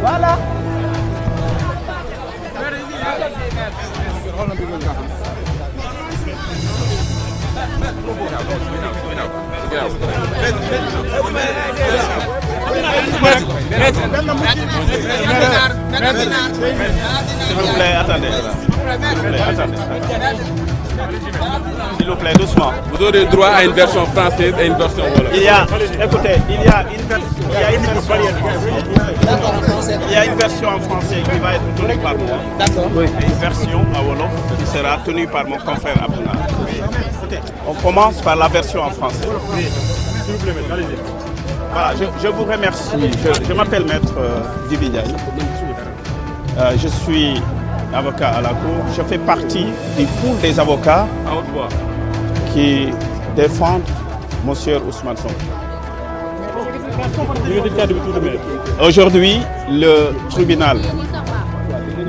Voilà. S'il vous plaît, attendez. S'il vous plaît, doucement. Vous aurez droit à une version française et une version wolof. Il y a une version en français qui va être tenue par moi. D'accord. Oui. Et une version en wolof qui sera tenue par mon confrère Abdoulaye. On commence par la version en français. S'il vous plaît, maître, allez-y. Voilà, je vous remercie. Je m'appelle Maître Djibi Ndiaye. Je suis avocat à la Cour. Je fais partie du pool des avocats qui défendent M. Ousmane Sonko. Aujourd'hui, le tribunal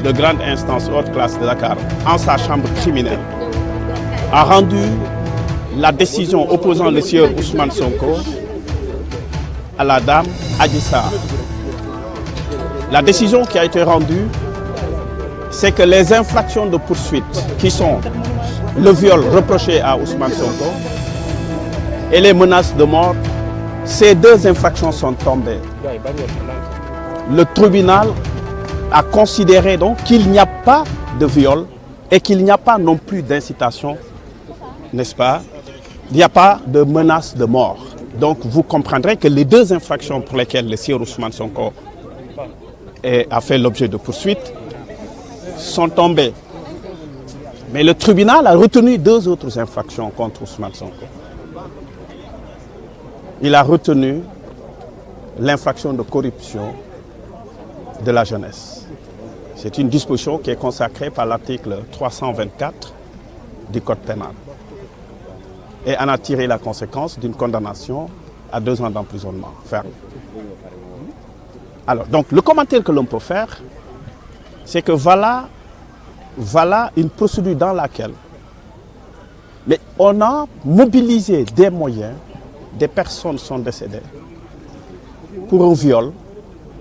de grande instance haute classe de Dakar, en sa chambre criminelle, a rendu la décision opposant le sieur Ousmane Sonko à la dame Adji Sarr. La décision qui a été rendue, c'est que les infractions de poursuite qui sont le viol reproché à Ousmane Sonko et les menaces de mort, ces deux infractions sont tombées. Le tribunal a considéré donc qu'il n'y a pas de viol et qu'il n'y a pas non plus d'incitation, n'est-ce pas? Il n'y a pas de menace de mort. Donc vous comprendrez que les deux infractions pour lesquelles le sieur Ousmane Sonko a fait l'objet de poursuites sont tombées. Mais le tribunal a retenu deux autres infractions contre Ousmane Sonko. Il a retenu l'infraction de corruption de la jeunesse. C'est une disposition qui est consacrée par l'article 324 du Code pénal. Et en a tiré la conséquence d'une condamnation à 2 ans d'emprisonnement ferme. Alors, donc, le commentaire que l'on peut faire, c'est que voilà une procédure dans laquelle on a mobilisé des moyens, des personnes sont décédées pour un viol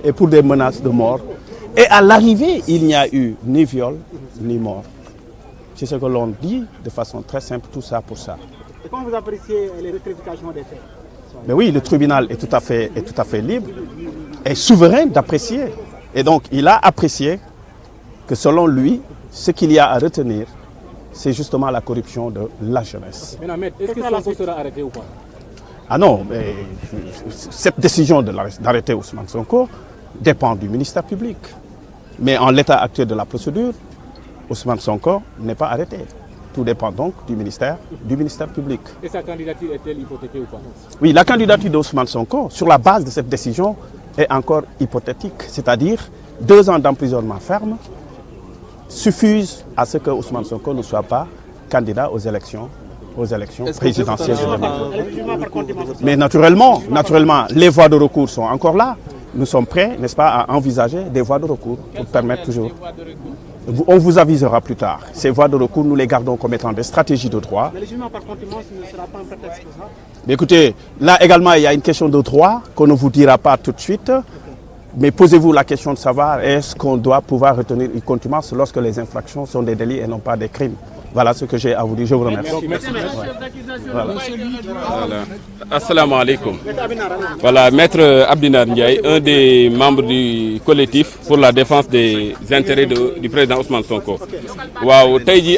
et pour des menaces de mort. Et à l'arrivée, il n'y a eu ni viol ni mort. C'est ce que l'on dit de façon très simple, tout ça pour ça. Et comment vous appréciez les rectifications des faits? Mais oui, le tribunal est tout à fait libre et souverain d'apprécier. Et donc, il a apprécié que selon lui, ce qu'il y a à retenir, c'est justement la corruption de la jeunesse. Maintenant, maître, est-ce que Sonko sera arrêté ou pas? Ah non, mais cette décision d'arrêter Ousmane Sonko dépend du ministère public. Mais en l'état actuel de la procédure, Ousmane Sonko n'est pas arrêté. Tout dépend donc du ministère public. Et sa candidature est-elle hypothéquée ou pas? Oui, la candidature d'Ousmane Sonko, sur la base de cette décision, est encore hypothétique. C'est-à-dire 2 ans d'emprisonnement ferme suffisent à ce que Ousmane Sonko ne soit pas candidat aux élections présidentielles de 2020. Mais naturellement, les voies de recours sont encore là. Nous sommes prêts, n'est-ce pas, à envisager des voies de recours pour permettre toujours. On vous avisera plus tard. Ces voies de recours, nous les gardons comme étant des stratégies de droit. Mais le jugement par contumace ne sera pas un prétexte pour ça? Mais écoutez, là également, il y a une question de droit qu'on ne vous dira pas tout de suite. Mais posez-vous la question de savoir est-ce qu'on doit pouvoir retenir une contumace lorsque les infractions sont des délits et non pas des crimes. Voilà ce que j'ai à vous dire. Je vous remercie. Voilà. Assalamu alaikum. Voilà, Maître Abdinar Ndiaye, un des membres du collectif pour la défense des intérêts du président Ousmane Sonko. Waaw, tey jii